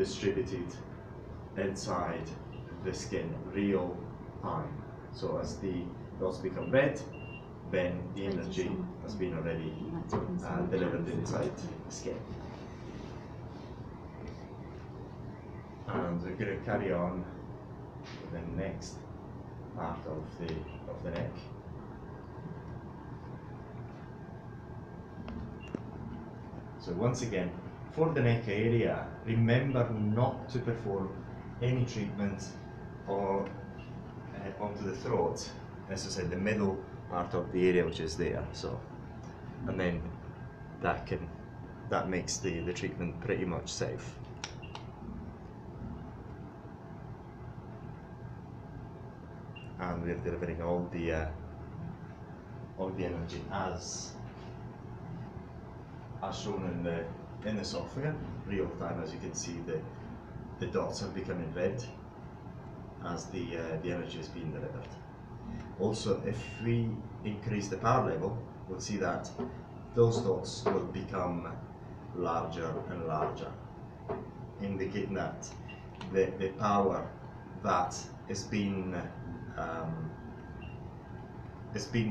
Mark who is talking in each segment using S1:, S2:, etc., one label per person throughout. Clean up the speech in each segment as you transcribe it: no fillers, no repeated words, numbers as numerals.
S1: distributed inside the skin real time. So as the dots become red, then the energy has been already delivered inside the skin. And we're going to carry on with the next part of the neck. So once again, for the neck area, remember not to perform any treatment or onto the throat. As I said, the middle part of the area which is there. So, and then that makes the treatment pretty much safe. And we're delivering all the energy as shown in the software, real time. As you can see, the dots are becoming red as the energy is being delivered. Also, if we increase the power level, we'll see that those dots will become larger and larger, indicating that the power that is being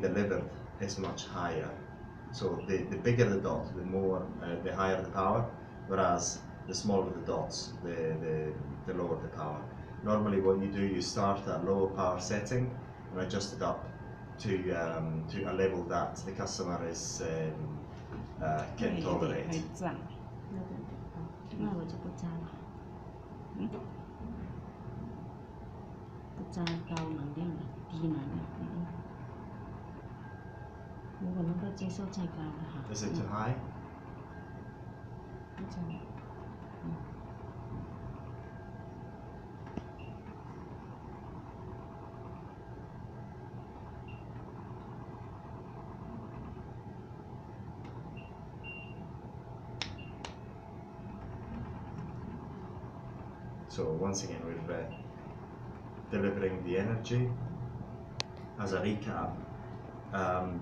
S1: delivered is much higher. So the bigger the dot, the higher the power, whereas the smaller the dots, the lower the power. Normally what you do, you start at lower power setting and adjust it up to a level that the customer can tolerate. Is it too high? So once again, we're delivering the energy. As a recap,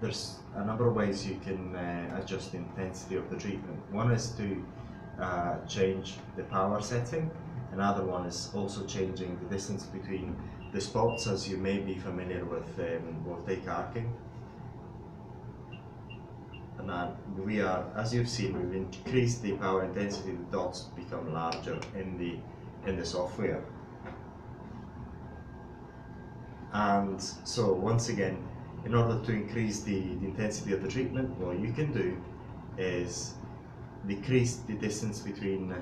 S1: there's a number of ways you can adjust the intensity of the treatment. One is to change the power setting. Another one is also changing the distance between the spots, as you may be familiar with voltaic arcing. And we are, as you've seen, we've increased the power intensity. The dots become larger in the software. And so once again, in order to increase the intensity of the treatment, what you can do is decrease the distance between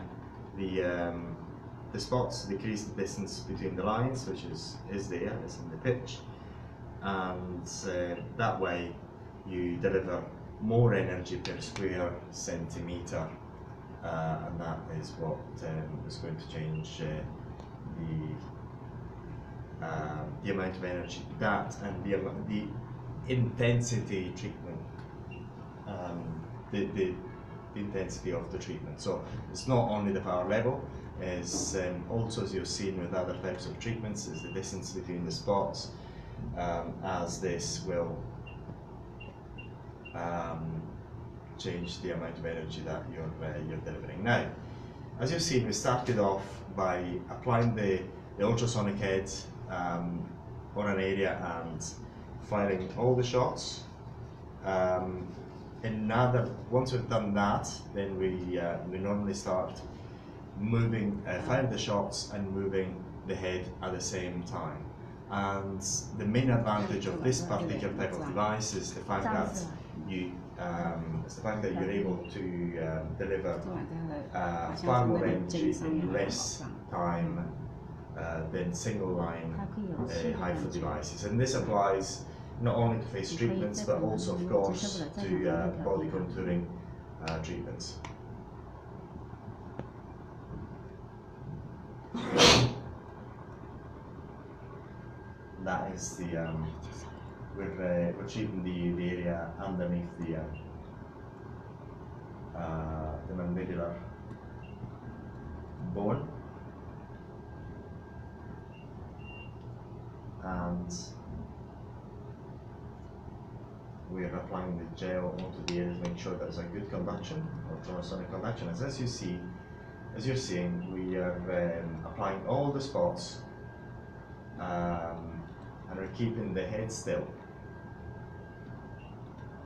S1: the spots, decrease the distance between the lines, which is in the pitch, and that way you deliver more energy per square centimetre, and that is what is going to change the amount of energy that and the intensity treatment, the intensity of the treatment. So it's not only the power level, is also, as you've seen with other types of treatments, is the distance between the spots, as this will change the amount of energy that you're delivering. Now, as you've seen, we started off by applying the ultrasonic head on an area and firing all the shots. Once we've done that, then we normally start moving, firing the shots and moving the head at the same time. And the main advantage of this particular type of device is the fact that you're able to deliver far more energy in less time than single line HIFU devices. And this applies not only to face treatments, but also, of course, to body contouring treatments. That is we're treating the area underneath the mandibular bone, and we are applying the gel onto the area to make sure there's a good conduction, ultrasonic conduction. As you see, as you're seeing, we are applying all the spots and we're keeping the head still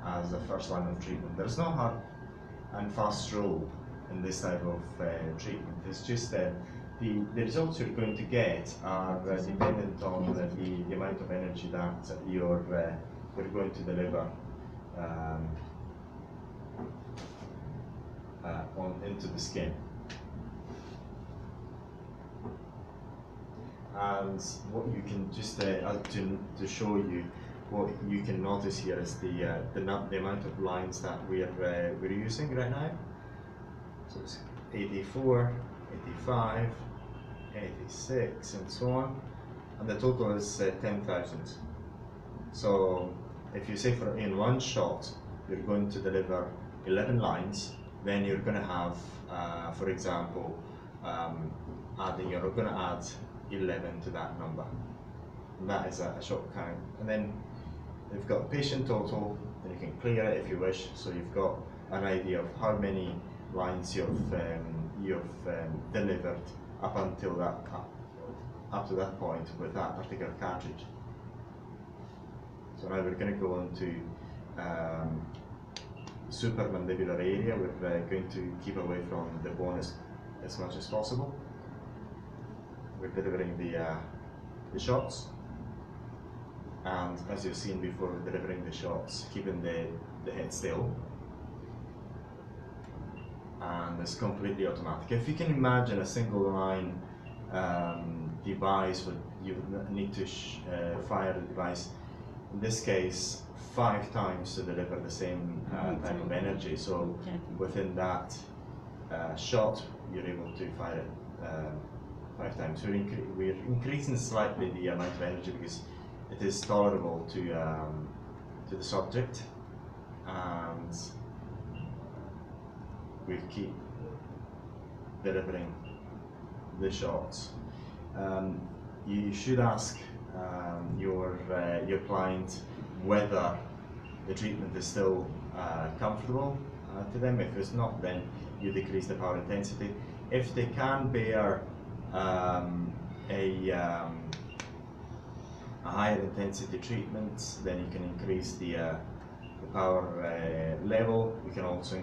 S1: as the first line of treatment. There's no hard and fast rule in this type of treatment. It's just that the results you're going to get are dependent on the amount of energy that you're going to deliver into the skin. And what you can just to show you, what you can notice here is the amount of lines that we're using right now. So it's 84, 85, 86, and so on, and the total is 10,000. So if you say in one shot you're going to deliver 11 lines, then you're going to have, for example, you're going to add 11 to that number. And that is a shot count. And then you've got patient total, and you can clear it if you wish, so you've got an idea of how many lines you've delivered up to that point with that particular cartridge. So now we're going to go into supramandibular area. We're going to keep away from the bone as much as possible. We're delivering the shots, and as you've seen before, we're delivering the shots, keeping the head still, and it's completely automatic. If you can imagine a single line device, you would need to fire the device, in this case, 5 times to deliver the same type of energy. So within that shot, you're able to fire it 5 times. So we're increasing slightly the amount of energy because it is tolerable to the subject, and we keep delivering the shots. You should ask your client whether the treatment is still comfortable to them. If it's not, then you decrease the power intensity. If they can bear a higher intensity treatment, then you can increase the power level. We can also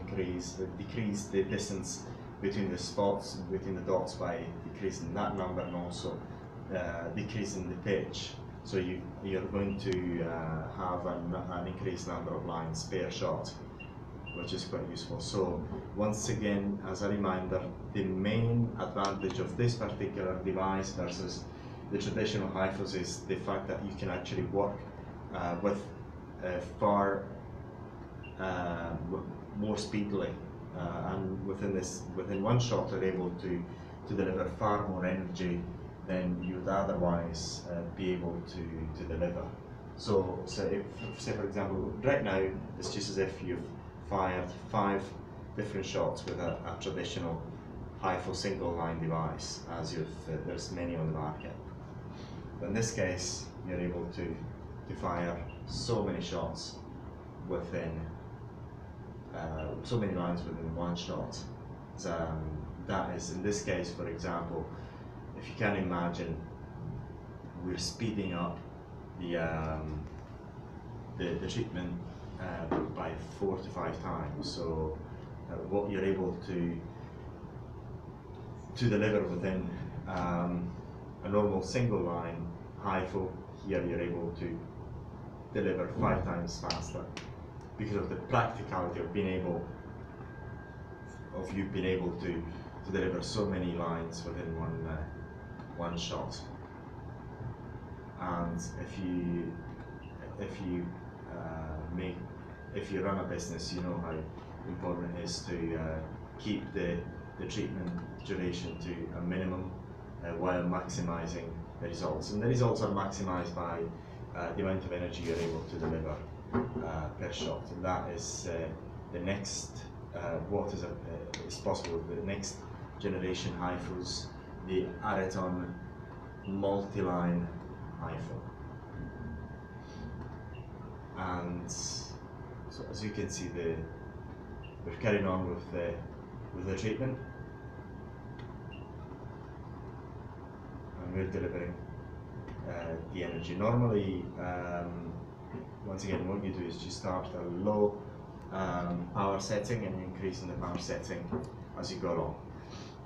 S1: decrease the distance between the spots, between the dots, by decreasing that number, and also decreasing the pitch. So you're going to have an increased number of lines per shot, which is quite useful. So once again, as a reminder, the main advantage of this particular device versus the traditional HIFUs is the fact that you can actually work with far more speedily, and within one shot you're able to deliver far more energy than you would otherwise be able to deliver. So if, say for example, right now it's just as if you've fired 5 different shots with a traditional HIFU single line device, as there's many on the market. But in this case, you're able to fire so many shots within, so many lines within one shot. That is, in this case, for example, if you can imagine, we're speeding up the treatment by 4 to 5 times. So what you're able to deliver within a normal single line HIFU, here you're able to deliver 5 times faster, because of the practicality of being able to deliver so many lines within one shot. And if you run a business, you know how important it is to keep the treatment duration to a minimum while maximizing the results. And the results are maximized by the amount of energy you're able to deliver per shot. And that is the next, what is possible, the next generation HIFUs, the Areton multi-line HIFU. And so as you can see, we're carrying on with the treatment. and we're delivering the energy. Normally, once again, what you do is you start at a low power setting and increasing the power setting as you go along.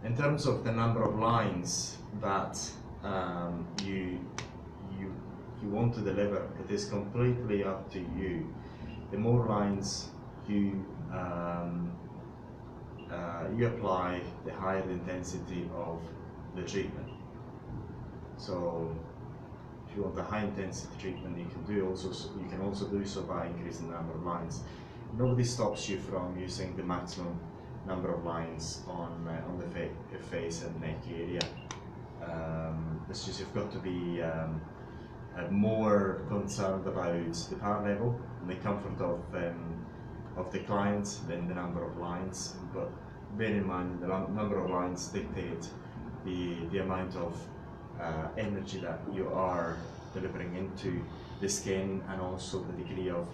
S1: In terms of the number of lines that you want to deliver, it is completely up to you. The more lines you apply, the higher the intensity of the treatment. So if you want a high intensity treatment, you can also do so by increasing the number of lines. Nobody stops you from using the maximum number of lines on the face and neck area. It's just you've got to be more concerned about the power level and the comfort of the client than the number of lines. But bear in mind, the number of lines dictate the amount of energy that you are delivering into the skin, and also the degree of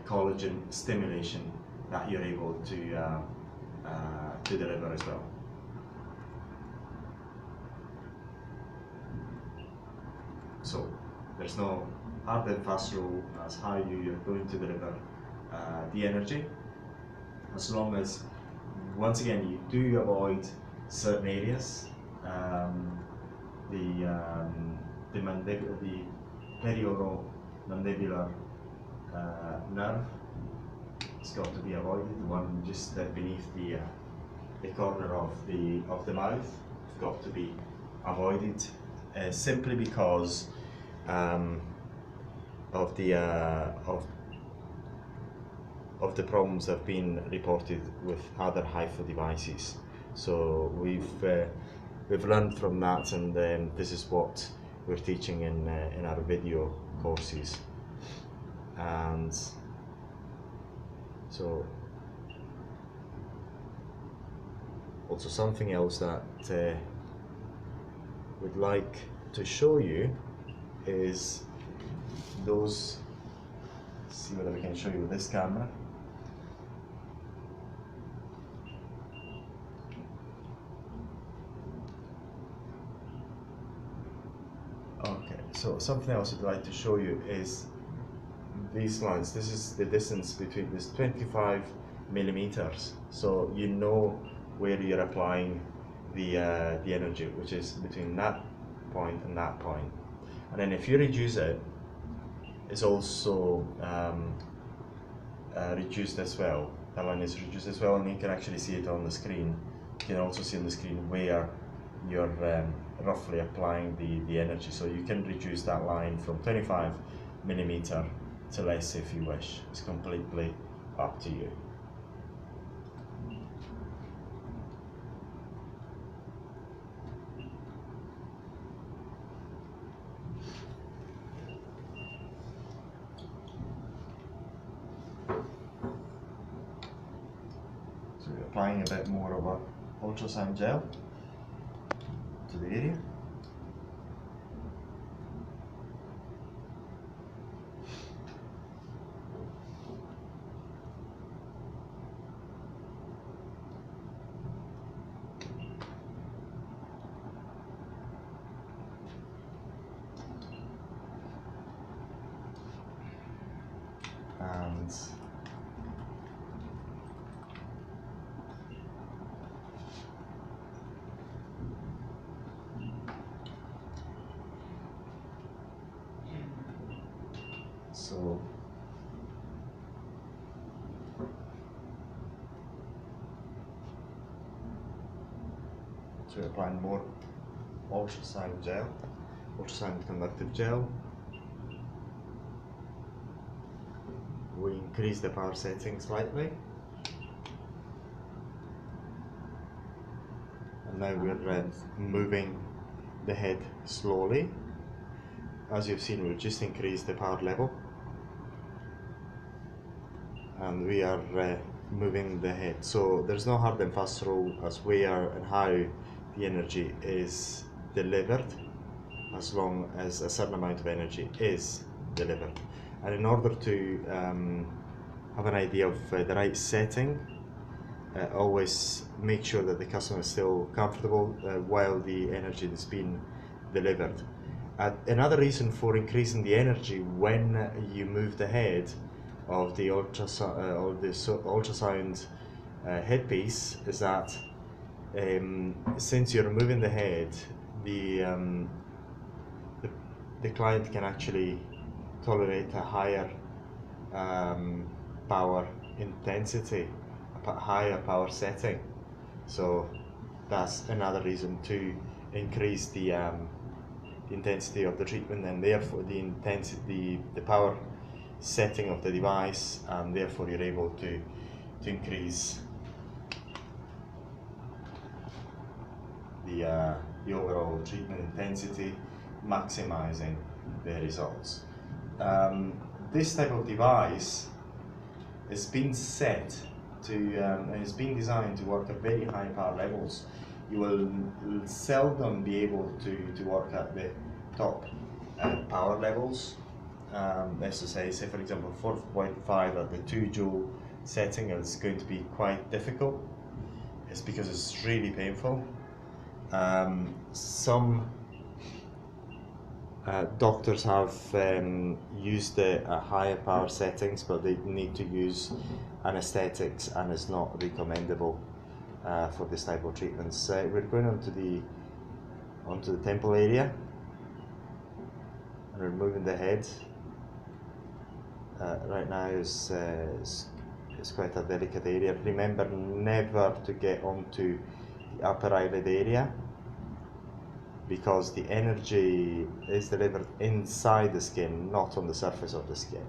S1: collagen stimulation that you're able to deliver as well. So there's no hard and fast rule as how you're going to deliver the energy, as long as, once again, you do avoid certain areas. The perioral mandibular nerve has got to be avoided. The one just beneath the corner of the mouth has got to be avoided, simply because of the problems that have been reported with other HIFU devices. So we've learned from that, and this is what we're teaching in our video courses. And so also something else that we'd like to show you is those. See whether we can show you with this camera. Okay, so something else I'd like to show you is these lines. This is the distance between this 25 millimeters, so you know where you're applying the energy, which is between that point and that point. And then if you reduce it, it's also reduced as well. That line is reduced as well, and you can actually see it on the screen. You can also see on the screen where you're roughly applying the energy. So you can reduce that line from 25 millimeter to less if you wish. It's completely up to you. So we're applying a bit more of our ultrasound gel to the area. And so we're applying more ultrasound gel, ultrasound conductive gel. We increase the power setting slightly, and now we're moving the head slowly. As you've seen, we've just increased the power level, and we are moving the head. So there's no hard and fast rule as where and how the energy is delivered, as long as a certain amount of energy is delivered. And in order to have an idea of the right setting, always make sure that the customer is still comfortable while the energy that's being delivered. Another reason for increasing the energy when you move the head of the ultrasound headpiece is that since you're moving the head, the client can actually tolerate a higher power intensity, a higher power setting. So that's another reason to increase the intensity of the treatment, and therefore the intensity, the power setting of the device, and therefore you're able to increase the overall treatment intensity, maximizing the results. This type of device has been set to and it's been designed to work at very high power levels. You will seldom be able to work at the top power levels. Let's just say for example 4.5 at the 2 joule setting is going to be quite difficult. It's because it's really painful. Some doctors have used higher power settings, but they need to use anesthetics, and it's not recommendable for this type of treatments. We're going onto the temple area, and we're moving the head. Right now is quite a delicate area. Remember never to get onto the upper eyelid area, because the energy is delivered inside the skin, not on the surface of the skin.